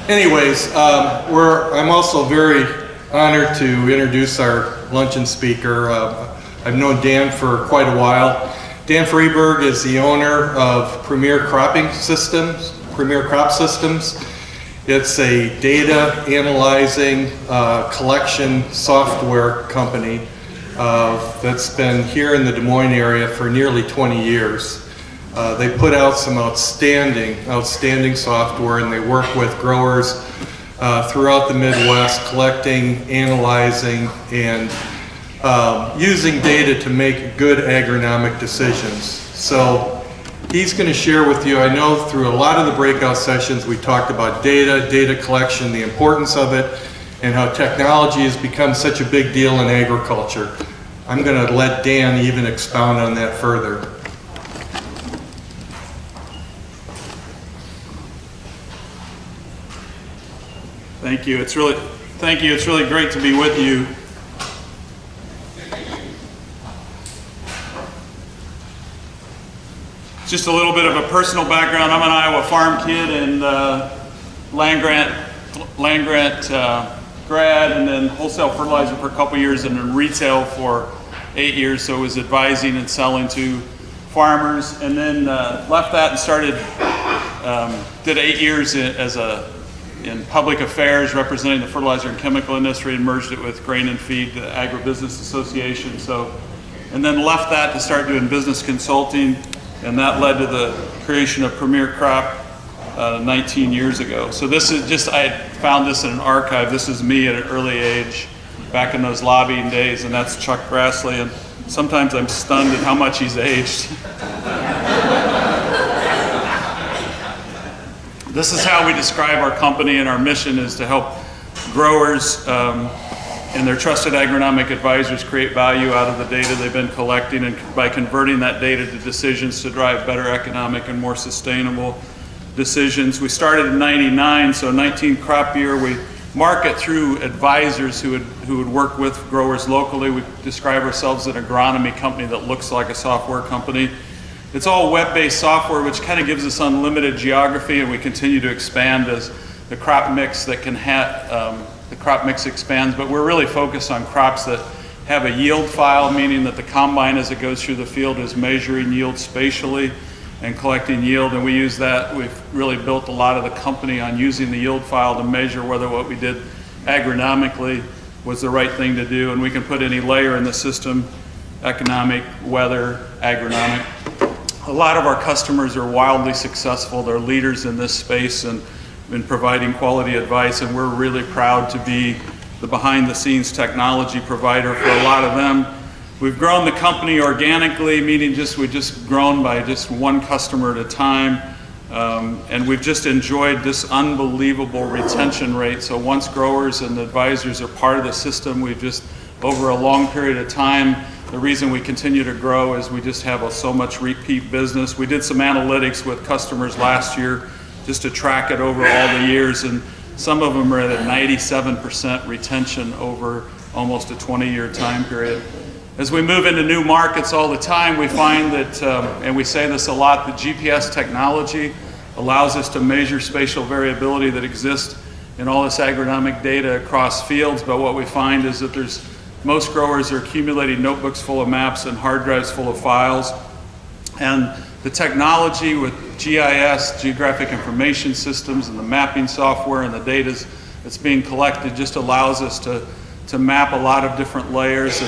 Anyways, I'm also very honored to introduce our luncheon speaker. I've known Dan for quite a while. Dan Frieburg is the owner of Premier Crop Systems. It's a data analyzing collection software company that's been here in the Des Moines area for nearly 20 years. They put out some outstanding software, and they work with growers throughout the Midwest, collecting, analyzing, and using data to make good agronomic decisions. So he's going to share with you, I know through a lot of the breakout sessions we talked about data collection, the importance of it, and how technology has become such a big deal in agriculture. I'm going to let Dan even expound on that further. Thank you. It's really great to be with you. Just a little bit of a personal background. I'm an Iowa farm kid and land grant grad, and then wholesale fertilizer for a couple years, and then retail for 8 years. So I was advising and selling to farmers, and then left that and started did 8 years in public affairs, representing the fertilizer and chemical industry, and merged it with Grain and Feed, the Agribusiness Association. And then left that to start doing business consulting, and that led to the creation of Premier Crop 19 years ago. So this is just, I had found this in an archive. This is me at an early age, back in those lobbying days, and that's Chuck Grassley, and sometimes I'm stunned at how much he's aged. This is how we describe our company, and our mission is to help growers and their trusted agronomic advisors create value out of the data they've been collecting, and by converting that data to decisions to drive better economic and more sustainable decisions. We started in '99, so 19 crop year. We market through advisors who would work with growers locally. We describe ourselves as an agronomy company that looks like a software company. It's all web-based software, which kind of gives us unlimited geography, and we continue to expand as the crop mix expands. But we're really focused on crops that have a yield file, meaning that the combine, as it goes through the field, is measuring yield spatially and collecting yield. And we use that. We've really built a lot of the company on using the yield file to measure whether what we did agronomically was the right thing to do. And we can put any layer in the system: economic, weather, agronomic. A lot of our customers are wildly successful. They're leaders in this space and in providing quality advice, and we're really proud to be the behind-the-scenes technology provider for a lot of them. We've grown the company organically, meaning we've just grown by just one customer at a time, and we've just enjoyed this unbelievable retention rate. So once growers and advisors are part of the system, we've just, over a long period of time, the reason we continue to grow is we just have so much repeat business. We did some analytics with customers last year just to track it over all the years, and some of them are at a 97% retention over almost a 20-year time period. As we move into new markets all the time, we find that, and we say this a lot, the GPS technology allows us to measure spatial variability that exists in all this agronomic data across fields. But what we find is that most growers are accumulating notebooks full of maps and hard drives full of files. And the technology with GIS, Geographic Information Systems, and the mapping software and the data that's being collected just allows us to map a lot of different layers.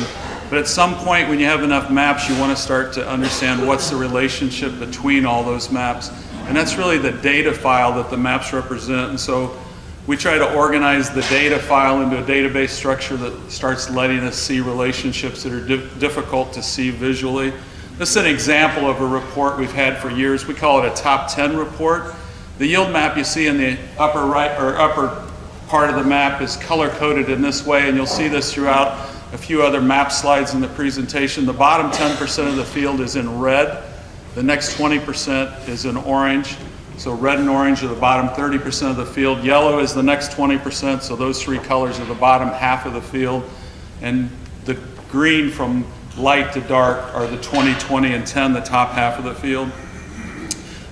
But at some point, when you have enough maps, you want to start to understand what's the relationship between all those maps. And that's really the data file that the maps represent. And so we try to organize the data file into a database structure that starts letting us see relationships that are difficult to see visually. This is an example of a report we've had for years. We call it a top 10 report. The yield map you see in the upper right or upper part of the map is color coded in this way, and you'll see this throughout a few other map slides in the presentation. The bottom 10% of the field is in red. The next 20% is in orange. So red and orange are the bottom 30% of the field. Yellow is the next 20%, so those three colors are the bottom half of the field. And the green from light to dark are the 20, 20, and 10, the top half of the field.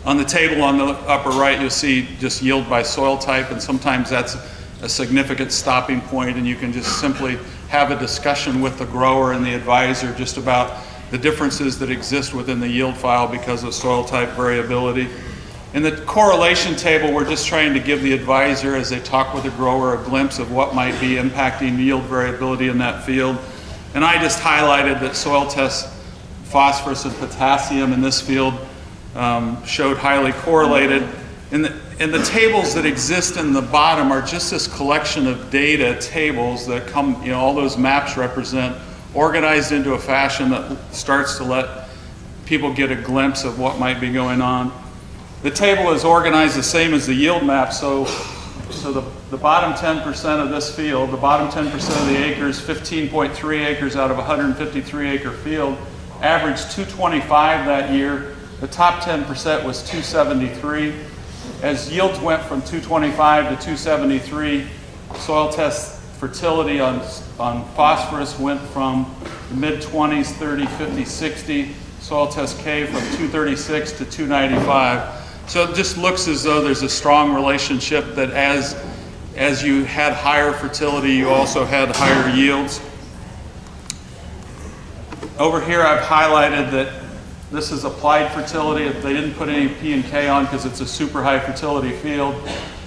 On the table on the upper right, you'll see just yield by soil type, and sometimes that's a significant stopping point, and you can just simply have a discussion with the grower and the advisor just about the differences that exist within the yield file because of soil type variability. In the correlation table, we're just trying to give the advisor, as they talk with the grower, a glimpse of what might be impacting yield variability in that field. And I just highlighted that soil tests phosphorus and potassium in this field showed highly correlated. And the tables that exist in the bottom are just this collection of data tables that come, all those maps represent, organized into a fashion that starts to let people get a glimpse of what might be going on. The table is organized the same as the yield map, so the bottom 10% of this field, the bottom 10% of the acres, 15.3 acres out of 153 acre field, averaged 225 that year. The top 10% was 273. As yields went from 225 to 273, soil test fertility on phosphorus went from the mid-20s, 30, 50, 60. Soil test K from 236 to 295. So it just looks as though there's a strong relationship that as you had higher fertility, you also had higher yields. Over here I've highlighted that this is applied fertility. They didn't put any P and K on because it's a super high fertility field.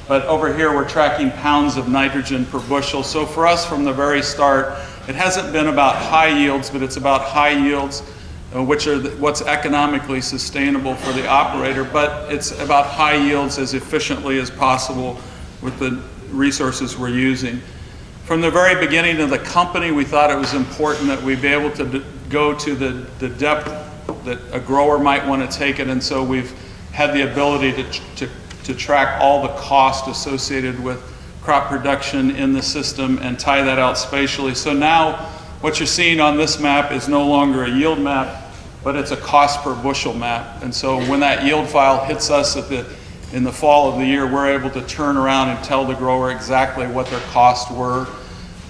But over here we're tracking pounds of nitrogen per bushel. So for us from the very start, it hasn't been about high yields, but it's about high yields, which are what's economically sustainable for the operator, but it's about high yields as efficiently as possible with the resources we're using. From the very beginning of the company, we thought it was important that we be able to go to the depth that a grower might want to take it, and so we've had the ability to track all the cost associated with crop production in the system and tie that out spatially. So now what you're seeing on this map is no longer a yield map, but it's a cost per bushel map. And so when that yield file hits us in the fall of the year, we're able to turn around and tell the grower exactly what their costs were.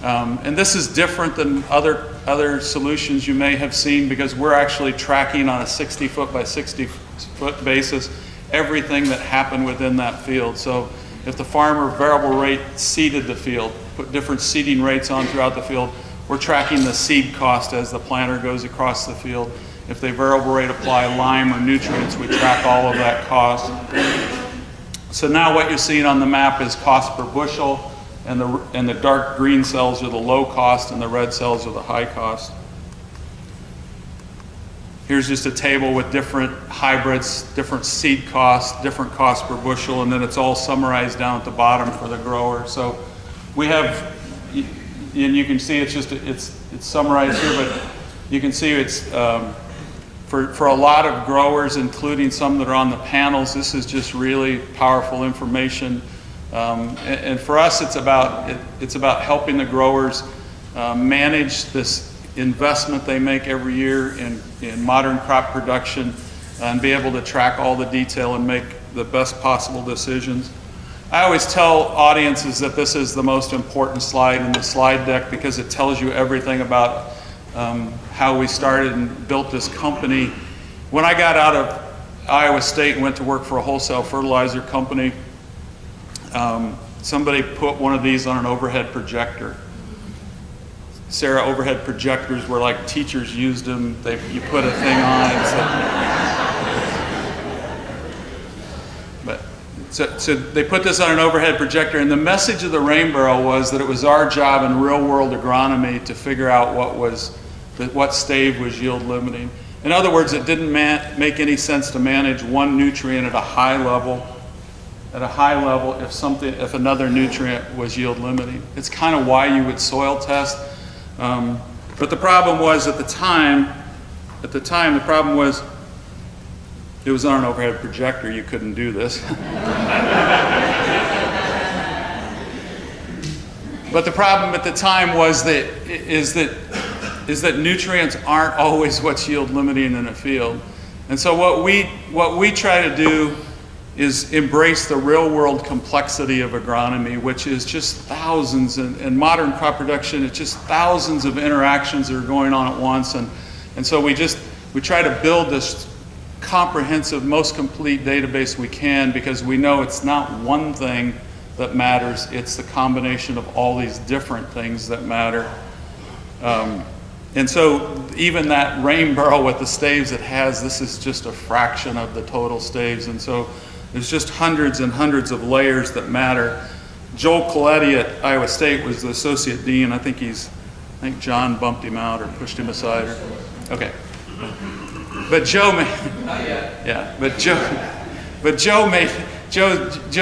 And this is different than other solutions you may have seen because we're actually tracking on a 60-foot by 60-foot basis everything that happened within that field. So if the farmer variable rate seeded the field, put different seeding rates on throughout the field, we're tracking the seed cost as the planter goes across the field. If they variable rate apply lime or nutrients, we track all of that cost. So now what you're seeing on the map is cost per bushel, and the dark green cells are the low cost and the red cells are the high cost. Here's just a table with different hybrids, different seed costs, different cost per bushel, and then it's all summarized down at the bottom for the grower. So we have, and you can see it's summarized here, but you can see it's for a lot of growers, including some that are on the panels, this is just really powerful information. And for us, it's about helping the growers manage this investment they make every year in modern crop production and be able to track all the detail and make the best possible decisions. I always tell audiences that this is the most important slide in the slide deck because it tells you everything about how we started and built this company. When I got out of Iowa State and went to work for a wholesale fertilizer company, somebody put one of these on an overhead projector. Sarah, overhead projectors were like teachers used them. You put a thing on it. So they put this on an overhead projector, and the message of the rain barrel was that it was our job in real-world agronomy to figure out what stave was yield limiting. In other words, it didn't make any sense to manage one nutrient at a high level if another nutrient was yield limiting. It's kind of why you would soil test. But the problem was at the time, the problem was it was on an overhead projector. You couldn't do this. But the problem at the time was that nutrients aren't always what's yield limiting in a field. And so what we try to do is embrace the real world complexity of agronomy, which is just thousands, and modern crop production, it's just thousands of interactions that are going on at once. And so we try to build this comprehensive, most complete database we can, because we know it's not one thing that matters, it's the combination of all these different things that matter. And so even that rain barrel with the staves it has, this is just a fraction of the total staves. And so there's just hundreds and hundreds of layers that matter. Joel Coletti at Iowa State was the associate dean. I think John bumped him out or pushed him aside. Okay. But Joe made, yeah, but Joe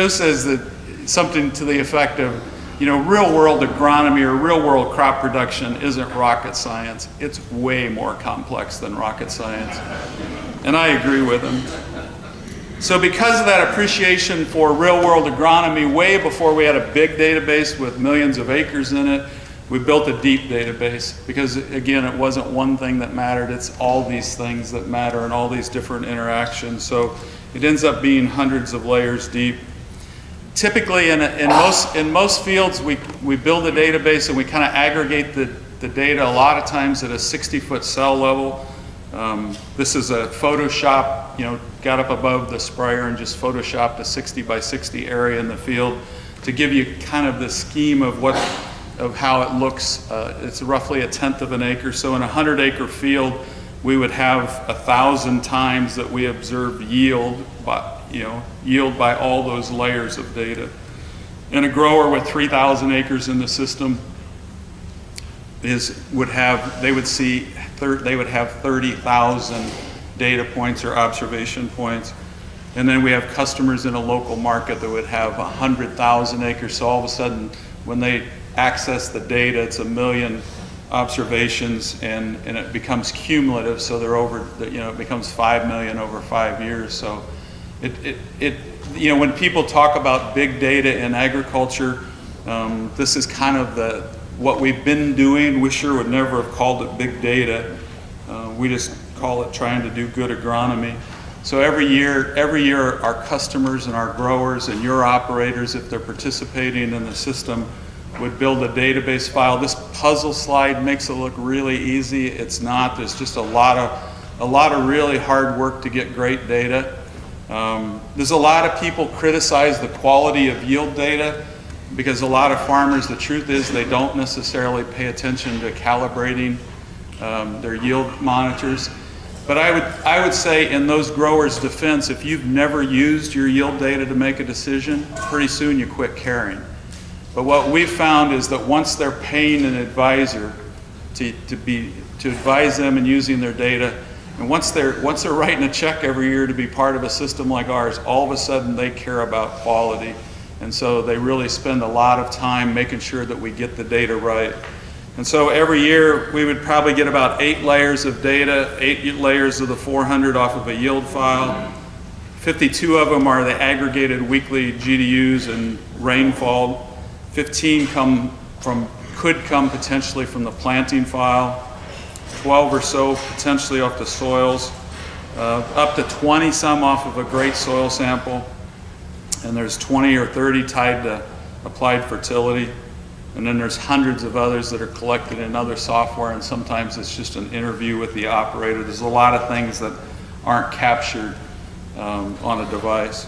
says that something to the effect of, real world agronomy or real world crop production isn't rocket science. It's way more complex than rocket science. And I agree with him. So because of that appreciation for real world agronomy, way before we had a big database with millions of acres in it, we built a deep database, because again, it wasn't one thing that mattered, it's all these things that matter and all these different interactions. So it ends up being hundreds of layers deep. Typically in most fields, we build a database and we kind of aggregate the data a lot of times at a 60-foot cell level. This is a Photoshop, got up above the sprayer and just Photoshopped a 60 by 60 area in the field to give you kind of the scheme of how it looks. It's roughly 1/10 of an acre. So in a 100-acre field, we would have 1,000 times that we observed yield by all those layers of data. And a grower with 3,000 acres in the system would have 30,000 data points or observation points. And then we have customers in a local market that would have 100,000 acres. So all of a sudden, when they access the data, it's 1 million observations, and it becomes cumulative. So it becomes 5 million over 5 years. So when people talk about big data in agriculture, this is kind of what we've been doing. We sure would never have called it big data. We just call it trying to do good agronomy. So every year our customers and our growers and your operators, if they're participating in the system, would build a database file. This puzzle slide makes it look really easy. It's not. There's just a lot of really hard work to get great data. There's a lot of people criticize the quality of yield data, because a lot of farmers, the truth is, they don't necessarily pay attention to calibrating their yield monitors. But I would say, in those growers' defense, if you've never used your yield data to make a decision, pretty soon you quit caring. But what we've found is that once they're paying an advisor to advise them in using their data, and once they're writing a check every year to be part of a system like ours, all of a sudden they care about quality. And so they really spend a lot of time making sure that we get the data right. And so every year we would probably get about 8 layers of data, 8 layers of the 400 off of a yield file. 52 of them are the aggregated weekly GDUs and rainfall. 15 could come potentially from the planting file. 12 or so potentially off the soils. Up to 20 some off of a great soil sample. And there's 20 or 30 tied to applied fertility. And then there's hundreds of others that are collected in other software, and sometimes it's just an interview with the operator. There's a lot of things that aren't captured on a device.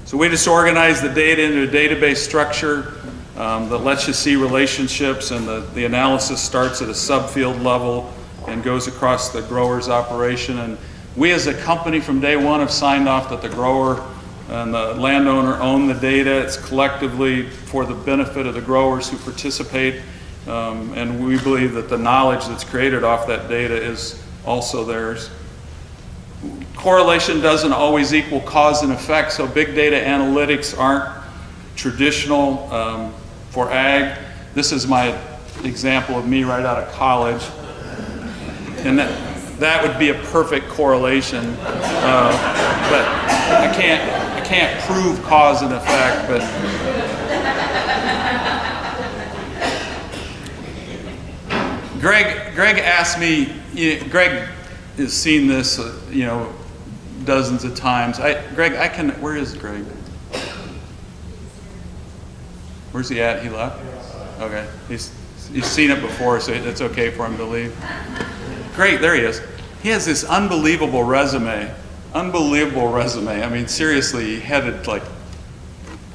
So we just organize the data into a database structure that lets you see relationships, and the analysis starts at a subfield level and goes across the grower's operation. And we as a company from day one have signed off that the grower and the landowner own the data. It's collectively for the benefit of the growers who participate, and we believe that the knowledge that's created off that data is also theirs. Correlation doesn't always equal cause and effect, so big data analytics aren't traditional for ag. This is my example of me right out of college, and that would be a perfect correlation, but I can't prove cause and effect. But Greg asked me. Greg has seen this, dozens of times. Greg, where is Greg? Where's he at? He left? Okay. He's seen it before, so it's okay for him to leave. Great, there he is. he has this unbelievable resume. Unbelievable resume. I mean, seriously, he headed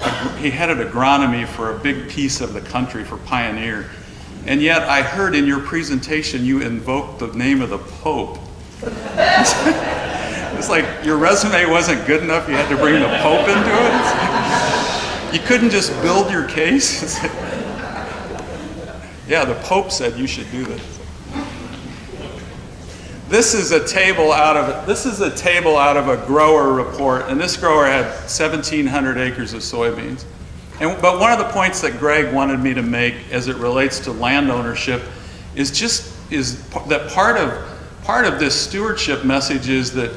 agronomy for a big piece of the country for Pioneer. And yet I heard in your presentation you invoked the name of the Pope. It's like your resume wasn't good enough, you had to bring the Pope into it. You couldn't just build your case. Yeah, the Pope said you should do this. This is a table out of a grower report, and this grower had 1,700 acres of soybeans. But one of the points that Greg wanted me to make as it relates to land ownership is that part of this stewardship message is that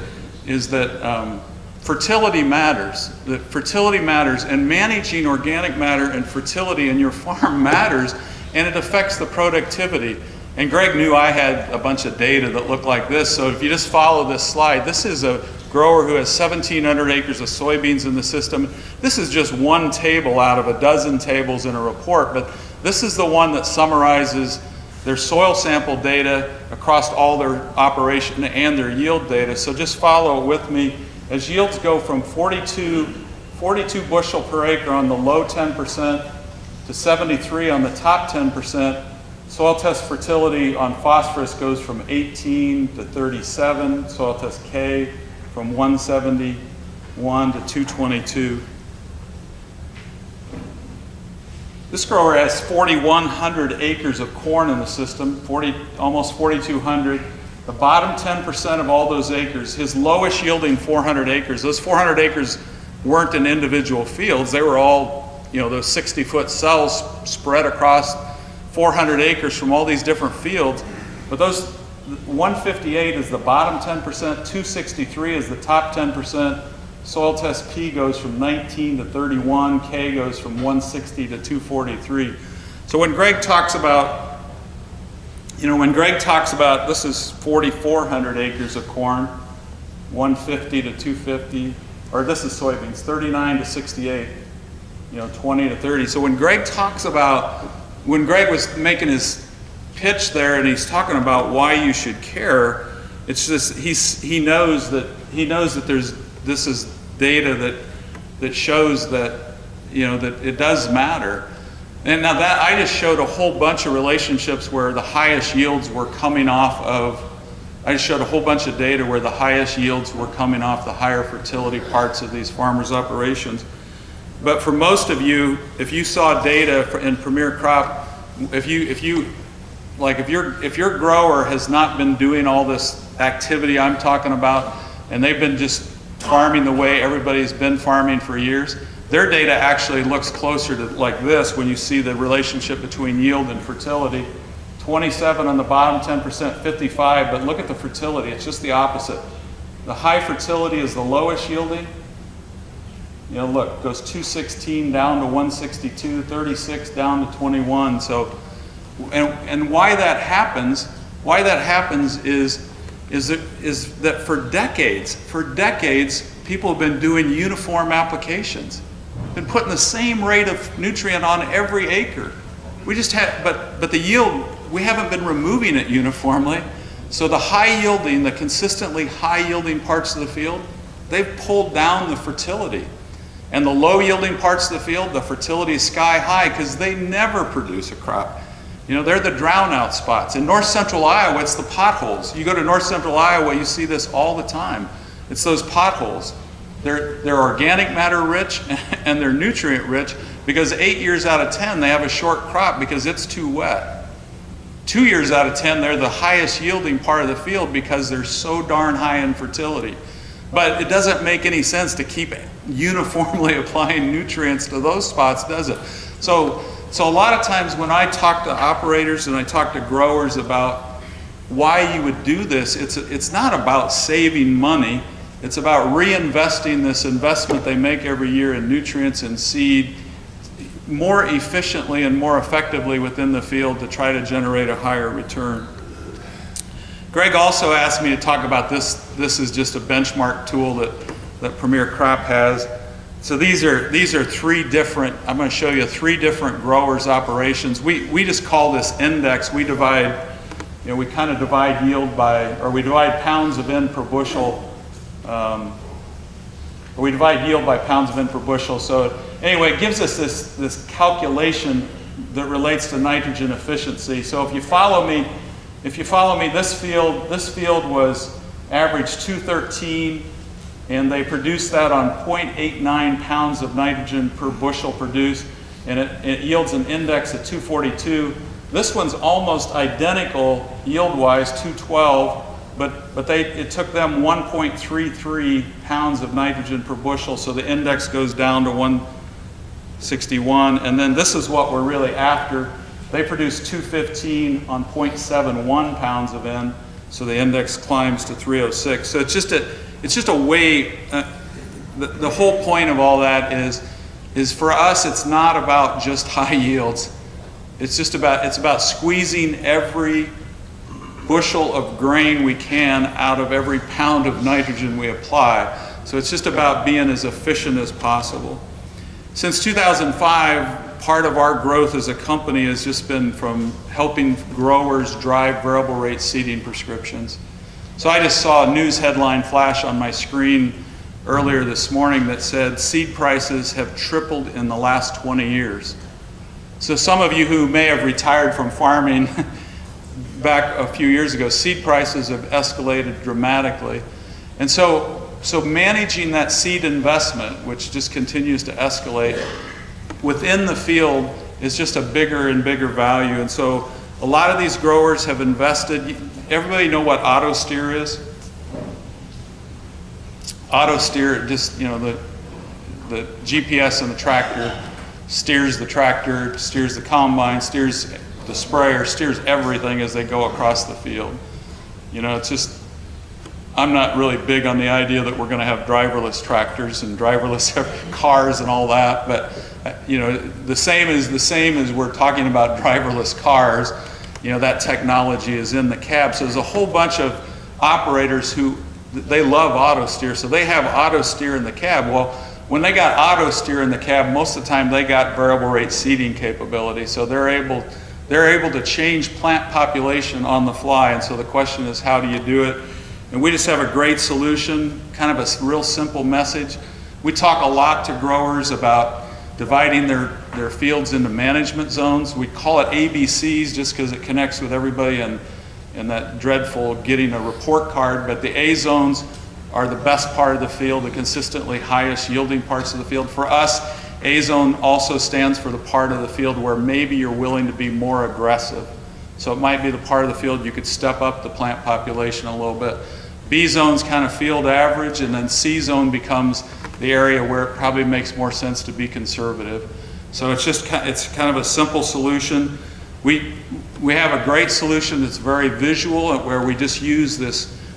fertility matters. That fertility matters, and managing organic matter and fertility in your farm matters, and it affects the productivity. And Greg knew I had a bunch of data that looked like this, so if you just follow this slide, this is a grower who has 1,700 acres of soybeans in the system. This is just one table out of a dozen tables in a report, but this is the one that summarizes their soil sample data across all their operation and their yield data. So just follow with me. As yields go from 42 bushel per acre on the low 10% to 73 on the top 10%, soil test fertility on phosphorus goes from 18 to 37, soil test K from 171 to 222. This grower has 4,100 acres of corn in the system, almost 4,200. The bottom 10% of all those acres, his lowest yielding 400 acres, those 400 acres weren't in individual fields. They were all, those 60-foot cells spread across 400 acres from all these different fields. But those 158 is the bottom 10%, 263 is the top 10%. Soil test P goes from 19 to 31, K goes from 160 to 243. So when Greg talks about, this is 4,400 acres of corn, 150 to 250, or this is soybeans, 39 to 68, 20 to 30. So when Greg was making his pitch there and he's talking about why you should care, it's just he knows that this is data that shows that that it does matter. And now that I just showed a whole bunch of relationships where the highest yields were coming off of, I just showed a whole bunch of data where the highest yields were coming off the higher fertility parts of these farmers' operations. But for most of you, if you saw data in Premier Crop, if your grower has not been doing all this activity I'm talking about, and they've been just farming the way everybody's been farming for years, their data actually looks closer to like this when you see the relationship between yield and fertility. 27 on the bottom 10%, 55, but look at the fertility, it's just the opposite. The high fertility is the lowest yielding. Look, goes 216 down to 162, 36 down to 21. So, and why that happens is that for decades, people have been doing uniform applications, been putting the same rate of nutrient on every acre. We just had, but the yield, we haven't been removing it uniformly. So the the consistently high yielding parts of the field, they've pulled down the fertility. And the low yielding parts of the field, the fertility is sky high because they never produce a crop. They're the drown out spots. In north central Iowa, it's the potholes. You go to north central Iowa, you see this all the time. It's those potholes. They're organic matter rich and they're nutrient rich because 8 years out of 10 they have a short crop because it's too wet. 2 years out of 10 they're the highest yielding part of the field because they're so darn high in fertility. But it doesn't make any sense to keep uniformly applying nutrients to those spots, does it? So a lot of times when I talk to operators and I talk to growers about why you would do this, it's not about saving money. It's about reinvesting this investment they make every year in nutrients and seed more efficiently and more effectively within the field to try to generate a higher return. Greg also asked me to talk about this. This is just a benchmark tool that Premier Crop has. So these are three different, I'm going to show you 3 different growers' operations. We just call this index. We divide we kind of divide yield by, or we divide pounds of N per bushel, or we divide yield by pounds of N per bushel. So anyway, it gives us this calculation that relates to nitrogen efficiency. So if you follow me, this field was average 213, and they produced that on 0.89 pounds of nitrogen per bushel produced, and it yields an index of 242. This one's almost identical yield-wise, 212, but it took them 1.33 pounds of nitrogen per bushel, so the index goes down to 161. And then this is what we're really after. They produced 215 on 0.71 pounds of N, so the index climbs to 306. So it's just a way. The whole point of all that is for us, it's not about just high yields. It's about squeezing every bushel of grain we can out of every pound of nitrogen we apply. So it's just about being as efficient as possible. Since 2005, part of our growth as a company has just been from helping growers drive variable rate seeding prescriptions. So I just saw a news headline flash on my screen earlier this morning that said seed prices have tripled in the last 20 years. So some of you who may have retired from farming back a few years ago, seed prices have escalated dramatically. And so managing that seed investment, which just continues to escalate within the field, is just a bigger and bigger value. And so a lot of these growers have invested. Everybody know what auto steer is? Auto steer, just, the GPS in the tractor steers the tractor, steers the combine, steers the sprayer, steers everything as they go across the field. It's just, I'm not really big on the idea that we're going to have driverless tractors and driverless cars and all that, but the same as we're talking about driverless cars, that technology is in the cab. So there's a whole bunch of operators who, they love auto steer, so they have auto steer in the cab. Well, when they got auto steer in the cab, most of the time they got variable rate seeding capability, so they're able to change plant population on the fly. And so the question is, how do you do it? And we just have a great solution, kind of a real simple message. We talk a lot to growers about dividing their fields into management zones. We call it ABCs just because it connects with everybody and that dreadful getting a report card. But the A zones are the best part of the field, the consistently highest yielding parts of the field. For us, A zone also stands for the part of the field where maybe you're willing to be more aggressive. So it might be the part of the field you could step up the plant population a little bit. B zone's kind of field average, and then C zone becomes the area where it probably makes more sense to be conservative. So it's kind of a simple solution. We have a great solution that's very visual, where we just use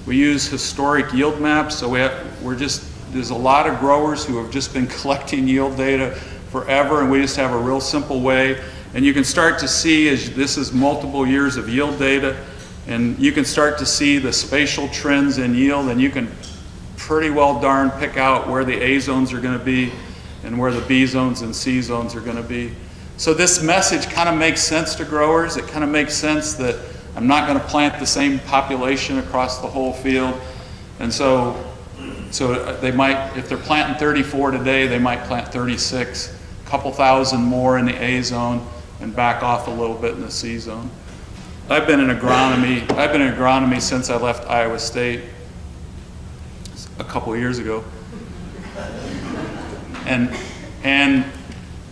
we use historic yield maps. So there's a lot of growers who have just been collecting yield data forever, and we just have a real simple way. And you can start to see, as this is multiple years of yield data, and you can start to see the spatial trends in yield, and you can pretty well darn pick out where the A zones are going to be and where the B zones and C zones are going to be. So this message kind of makes sense to growers. It kind of makes sense that I'm not going to plant the same population across the whole field. And so they might, if they're planting 34 today, they might plant 36, a couple thousand more in the A zone and back off a little bit in the C zone. I've been in agronomy since I left Iowa State a couple of years ago. And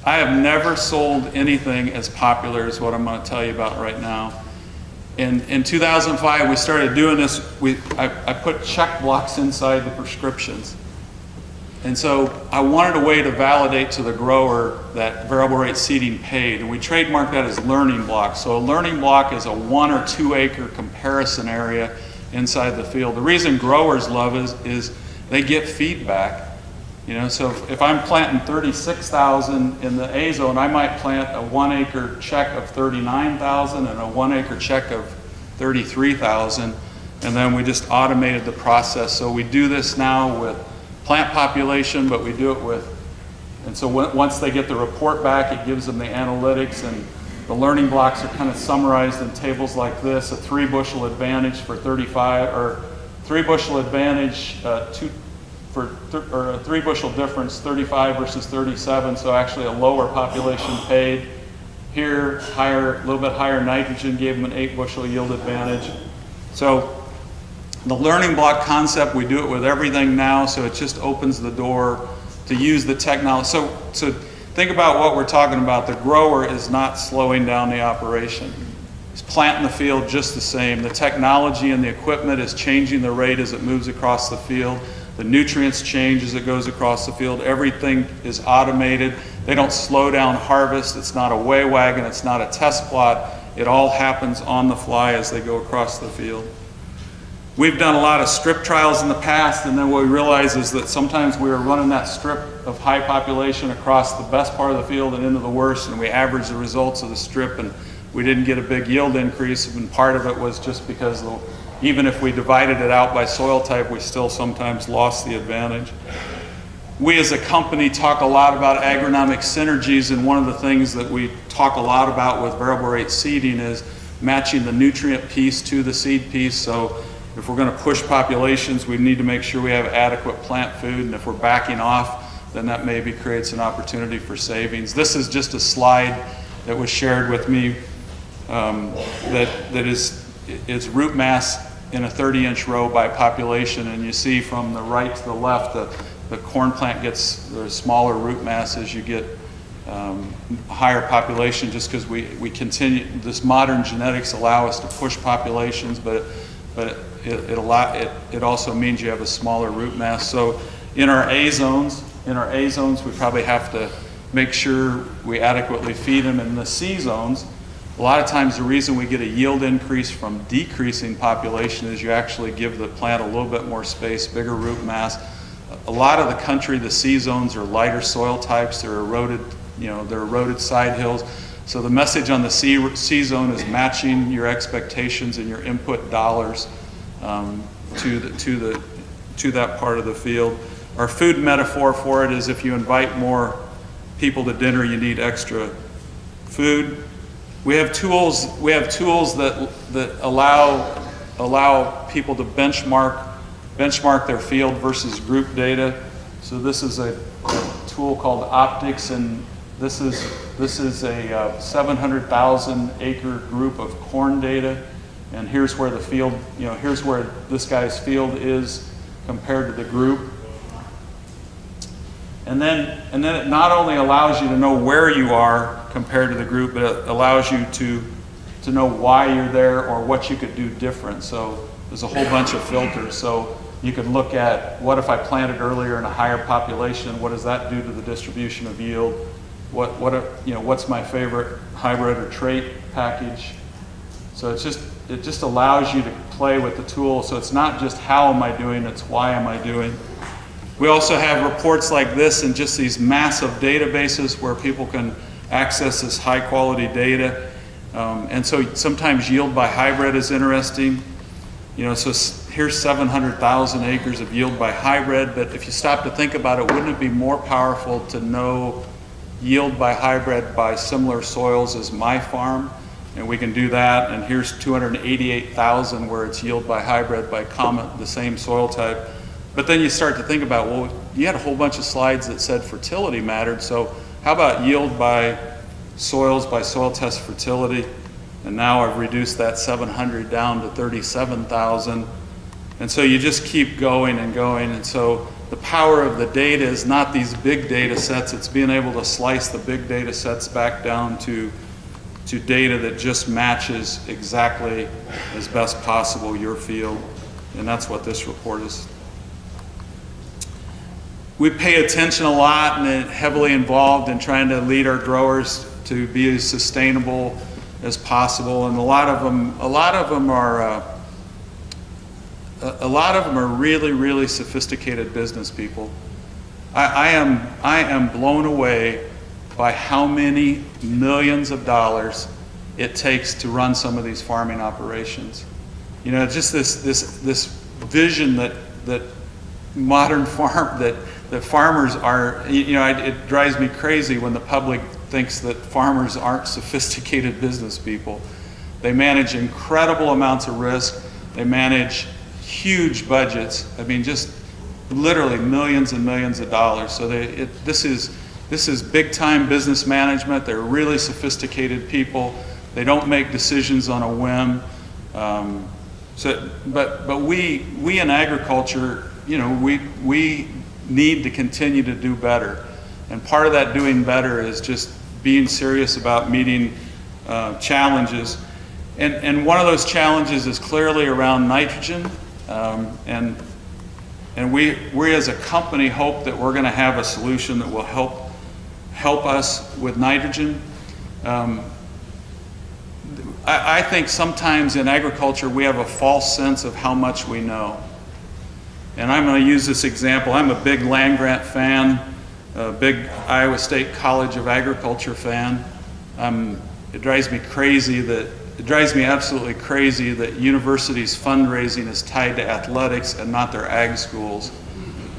I have never sold anything as popular as what I'm going to tell you about right now. In 2005, we started doing this. I put check blocks inside the prescriptions. And so I wanted a way to validate to the grower that variable rate seeding paid. And we trademarked that as learning blocks. So a learning block is a 1 or 2 acre comparison area inside the field. The reason growers love is they get feedback. So if I'm planting 36,000 in the A zone, I might plant a 1 acre check of 39,000 and a 1 acre check of 33,000. And then we just automated the process. So we do this now with plant population, but we do it with, and so once they get the report back, it gives them the analytics, The learning blocks are kind of summarized in tables like this: a 3 bushel advantage for 35, or 3 bushel advantage, or a 3 bushel difference, 35 versus 37, so actually a lower population paid. Here, a little bit higher nitrogen gave them an 8 bushel yield advantage. So the learning block concept, we do it with everything now, so it just opens the door to use the technology. So think about what we're talking about. The grower is not slowing down the operation. He's planting the field just the same. The technology and the equipment is changing the rate as it moves across the field. The nutrients change as it goes across the field. Everything is automated. They don't slow down harvest. It's not a weigh wagon. It's not a test plot. It all happens on the fly as they go across the field. We've done a lot of strip trials in the past, and then what we realize is that sometimes we were running that strip of high population across the best part of the field and into the worst, and we averaged the results of the strip, and we didn't get a big yield increase, and part of it was just because even if we divided it out by soil type, we still sometimes lost the advantage. We as a company talk a lot about agronomic synergies, and one of the things that we talk a lot about with variable rate seeding is matching the nutrient piece to the seed piece. So if we're going to push populations, we need to make sure we have adequate plant food, and if we're backing off, then that maybe creates an opportunity for savings. This is just a slide that was shared with me that is root mass in a 30-inch row by population, and you see from the right to the left, the corn plant gets the smaller root mass as you get higher population, just because we continue, this modern genetics allow us to push populations, but it also means you have a smaller root mass. So in our A zones, we probably have to make sure we adequately feed them. In the C zones, a lot of times the reason we get a yield increase from decreasing population is you actually give the plant a little bit more space, bigger root mass. A lot of the country, the C zones are lighter soil types. They're eroded, they're eroded side hills. So the message on the C zone is matching your expectations and your input dollars to that part of the field. Our food metaphor for it is if you invite more people to dinner, you need extra food. We have tools that allow people to benchmark their field versus group data. So this is a tool called Optics, and this is a 700,000 acre group of corn data, and here's where the field, here's where this guy's field is compared to the group. And then it not only allows you to know where you are compared to the group, but it allows you to know why you're there or what you could do different. So there's a whole bunch of filters. So you could look at, what if I planted earlier in a higher population? What does that do to the distribution of yield? What's my favorite hybrid or trait package? So it just allows you to play with the tool. So it's not just how am I doing, it's why am I doing. We also have reports like this and just these massive databases where people can access this high quality data. And so sometimes yield by hybrid is interesting. So here's 700,000 acres of yield by hybrid, but if you stop to think about it, wouldn't it be more powerful to know yield by hybrid by similar soils as my farm? And we can do that, and here's 288,000 where it's yield by hybrid by the same soil type. But then you start to think about, well, you had a whole bunch of slides that said fertility mattered, so how about yield by soils by soil test fertility? And now I've reduced that 700 down to 37,000. And so you just keep going and going. And so the power of the data is not these big data sets, it's being able to slice the big data sets back down to data that just matches exactly as best possible your field. And that's what this report is. We pay attention a lot and are heavily involved in trying to lead our growers to be as sustainable as possible, and a lot of them are really, really sophisticated business people. I am blown away by how many millions of dollars it takes to run some of these farming operations. Just this vision that modern farm that farmers are. It drives me crazy when the public thinks that farmers aren't sophisticated business people. They manage incredible amounts of risk. They manage huge budgets. I mean, just literally millions and millions of dollars. So this is big time business management. They're really sophisticated people. They don't make decisions on a whim. But we in agriculture, you know, we need to continue to do better. And part of that doing better is just being serious about meeting challenges. And one of those challenges is clearly around nitrogen. And we as a company hope that we're going to have a solution that will help us with nitrogen. I think sometimes in agriculture we have a false sense of how much we know. And I'm going to use this example. I'm a big land-grant fan, a big Iowa State College of Agriculture fan. It drives me absolutely crazy that universities' fundraising is tied to athletics and not their ag schools.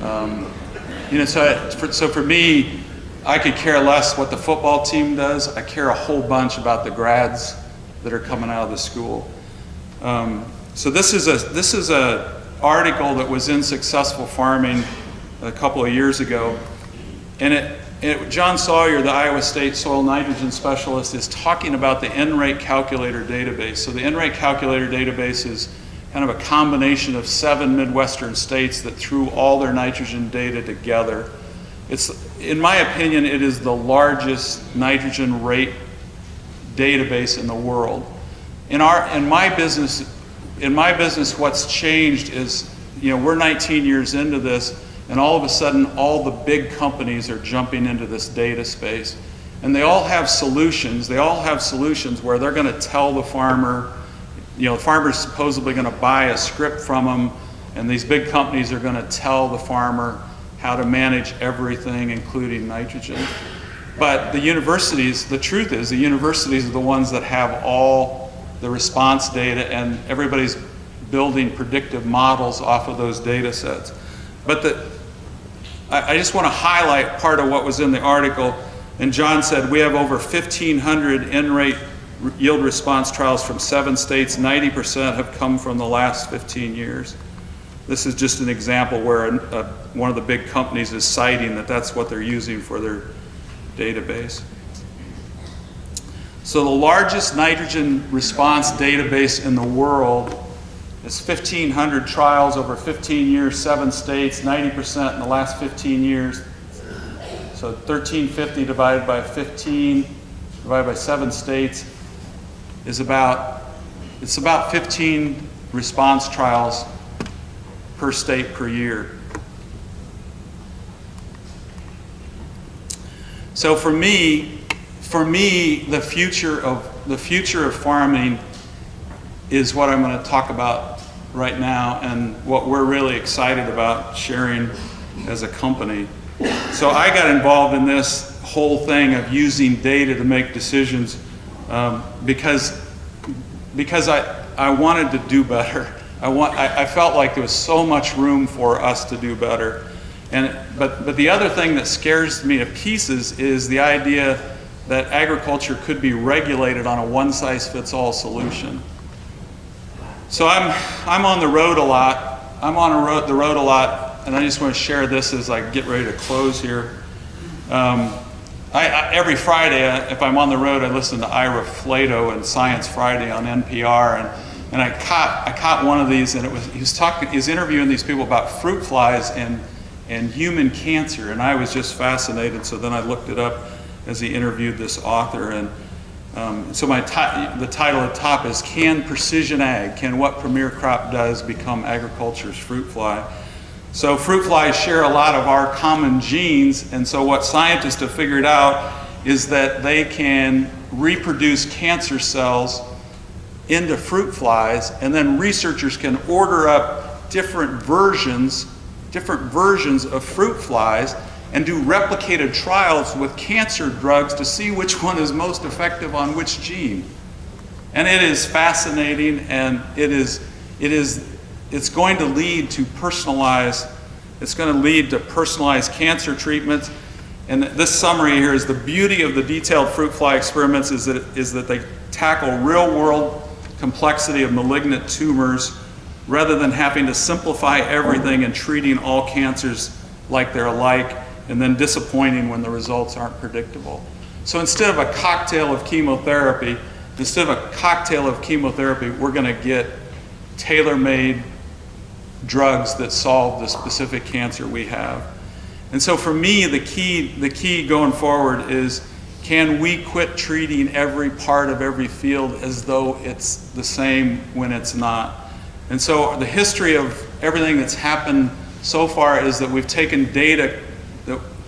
You know, so for me, I could care less what the football team does. I care a whole bunch about the grads that are coming out of the school. So this is a article that was in Successful Farming a couple of years ago, and John Sawyer, the Iowa State soil nitrogen specialist, is talking about the N-rate calculator database. So the N-rate calculator database is kind of a combination of 7 Midwestern states that threw all their nitrogen data together. It's, in my opinion, it is the largest nitrogen rate database in the world. In my business, what's changed is, you know, we're 19 years into this, and all of a sudden, all the big companies are jumping into this data space. And they all have solutions. They all have solutions where they're going to tell the farmer, you know, the farmer's supposedly going to buy a script from them, and these big companies are going to tell the farmer how to manage everything, including nitrogen. But the universities, the truth is, the universities are the ones that have all the response data, and everybody's building predictive models off of those data sets. But I just want to highlight part of what was in the article. And John said we have over 1,500 N-rate yield response trials from 7 states. 90% have come from the last 15 years. This is just an example where one of the big companies is citing that that's what they're using for their database. So the largest nitrogen response database in the world is 1,500 trials over 15 years, 7 states, 90% in the last 15 years. So 1,350 divided by 15 divided by 7 states is about 15 response trials per state per year. So for me, the future of farming is what I'm going to talk about right now, and what we're really excited about sharing as a company. So I got involved in this whole thing of using data to make decisions because I wanted to do better. I felt like there was so much room for us to do better. But the other thing that scares me to pieces is the idea that agriculture could be regulated on a one-size-fits-all solution. So I'm on the road a lot. The road a lot, and I just want to share this as I get ready to close here. Every Friday, if I'm on the road, I listen to Ira Flato and Science Friday on NPR, and I caught one of these, and he was interviewing these people about fruit flies and human cancer, and I was just fascinated. So then I looked it up as he interviewed this author, and so the title at the top is "Can Precision Ag? Can What Premier Crop Does Become Agriculture's Fruit Fly?" So fruit flies share a lot of our common genes, and so what scientists have figured out is that they can reproduce cancer cells into fruit flies, and then researchers can order up different versions of fruit flies and do replicated trials with cancer drugs to see which one is most effective on which gene. And it is fascinating, and it's going to lead to personalized cancer treatments. And this summary here is the beauty of the detailed fruit fly experiments is that they tackle real-world complexity of malignant tumors rather than having to simplify everything and treating all cancers like they're alike and then disappointing when the results aren't predictable. So instead of a cocktail of chemotherapy, we're going to get tailor-made drugs that solve the specific cancer we have. And so for me, the key going forward is, can we quit treating every part of every field as though it's the same when it's not? And so the history of everything that's happened so far is that we've taken data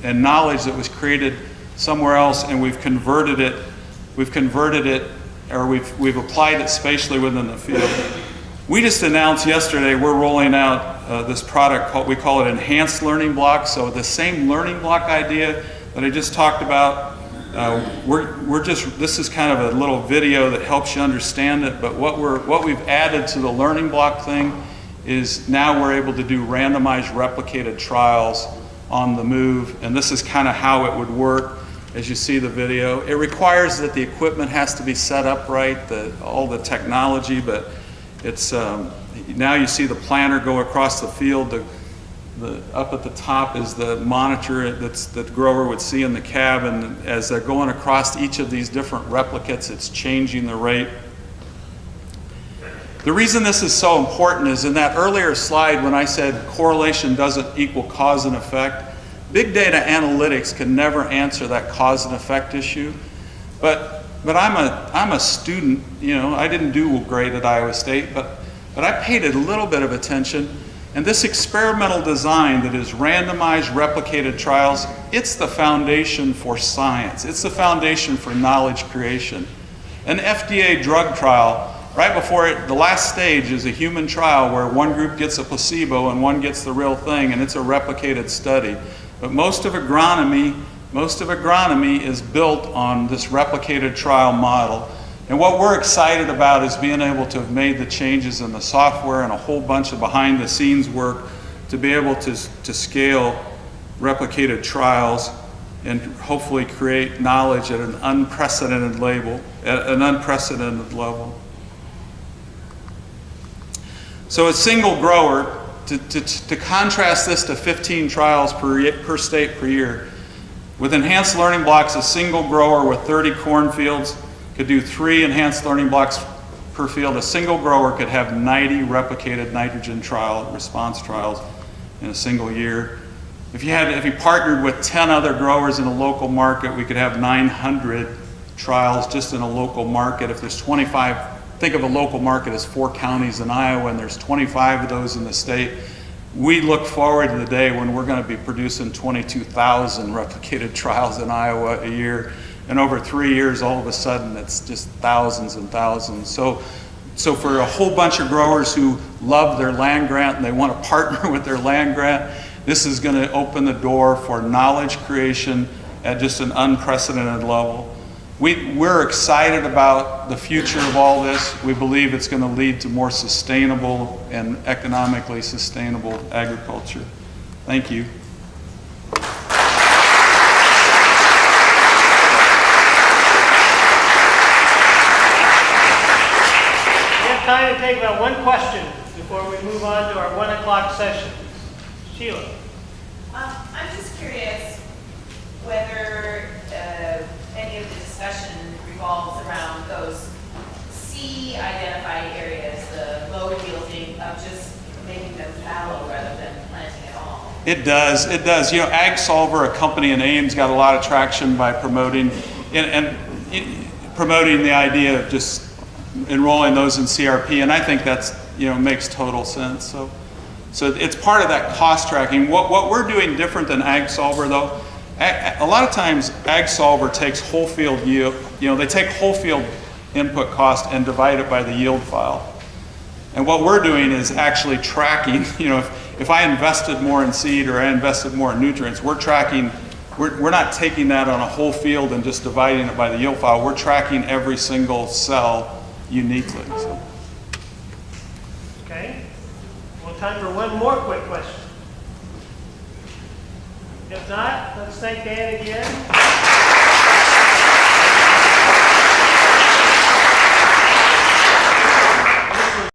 and knowledge that was created somewhere else, and we've converted it, or we've applied it spatially within the field. We just announced yesterday we're rolling out this product we call it enhanced learning blocks. So the same learning block idea that I just talked about, this is kind of a little video that helps you understand it, but what we've added to the learning block thing is now we're able to do randomized replicated trials on the move, and this is kind of how it would work as you see the video. It requires that the equipment has to be set up right, all the technology, but it's now you see the planter go across the field. Up at the top is the monitor that the grower would see in the cab, and as they're going across each of these different replicates, it's changing the rate. The reason this is so important is in that earlier slide when I said correlation doesn't equal cause and effect, big data analytics can never answer that cause and effect issue. But I'm a student, I didn't do great at Iowa State, but I paid a little bit of attention. And this experimental design that is randomized replicated trials, it's the foundation for science. It's the foundation for knowledge creation. An FDA drug trial, right before it, the last stage is a human trial where one group gets a placebo and one gets the real thing, and it's a replicated study. But most of agronomy is built on this replicated trial model. And what we're excited about is being able to have made the changes in the software and a whole bunch of behind the scenes work to be able to scale replicated trials and hopefully create knowledge at an unprecedented level. So a single grower, to contrast this to 15 trials per state per year, with enhanced learning blocks, a single grower with 30 cornfields could do 3 enhanced learning blocks per field. A single grower could have 90 replicated nitrogen response trials in a single year. If you partnered with 10 other growers in a local market, we could have 900 trials just in a local market. If there's 25, think of a local market as 4 counties in Iowa, and there's 25 of those in the state. We look forward to the day when we're going to be producing 22,000 replicated trials in Iowa a year. And over 3 years, all of a sudden, it's just thousands and thousands. So for a whole bunch of growers who love their land grant and they want to partner with their land grant, this is going to open the door for knowledge creation at just an unprecedented level. We're excited about the future of all this. We believe it's going to lead to more sustainable and economically sustainable agriculture. Thank you. Time to take about one question before we move on to our 1 o'clock session. Sheila. I'm just curious whether any of the discussion revolves around those C identified areas, the low yielding, of just making them fallow rather than planting at all. It does. Ag Solver, a company in Ames, got a lot of traction by promoting the idea of just enrolling those in CRP, and I think that's makes total sense. So it's part of that cost tracking. What we're doing different than Ag Solver, though, a lot of times Ag Solver takes whole field yield. They take whole field input cost and divide it by the yield file. And what we're doing is actually tracking. If I invested more in seed or I invested more in nutrients, we're tracking. We're not taking that on a whole field and just dividing it by the yield file. We're tracking every single cell uniquely. So. Okay. Well, time for one more quick question. If not, let's thank Dan again.